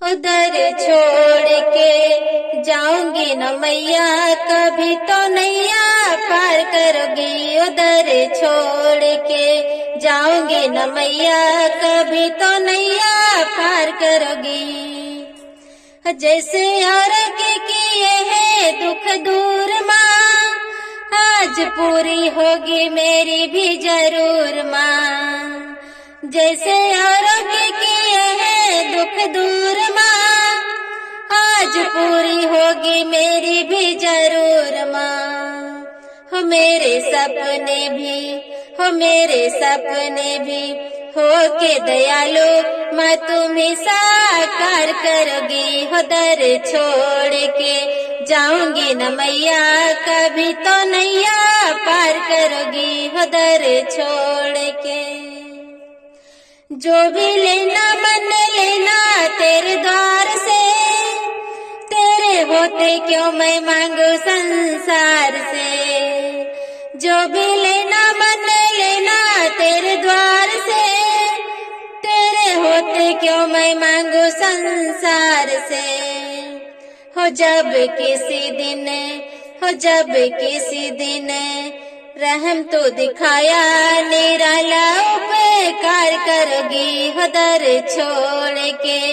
उधर छोड़ के जाऊंगी न मैया, कभी तो नैया पार करोगी। उधर छोड़ के जाऊंगी न मैया, कभी तो नैया पार करोगी। जैसे और के किए है दुख दूर माँ, आज पूरी होगी मेरी भी जरूर माँ। जैसे और के किए है दुख दूर माँ, आज पूरी होगी मेरी भी जरूर माँ। हो मेरे सपने भी, हो मेरे सपने भी हो के दयालु माँ तुम्हें साकार करोगी। हो दर छोड़ के जाऊंगी न मैया, कभी तो नैया पार करोगी। हो दर छोड़ के जो भी लेना मन लेना तेरे द्वार से, तेरे होते क्यों मैं मांगू संसार से। जो भी लेना मन लेना तेरे द्वार से, तेरे होते क्यों मैं मांगू संसार से। हो जब किसी दिन, हो जब किसी दिन रहम तो दिखाया, निराला उपकार करोगी। हो दर छोड़ के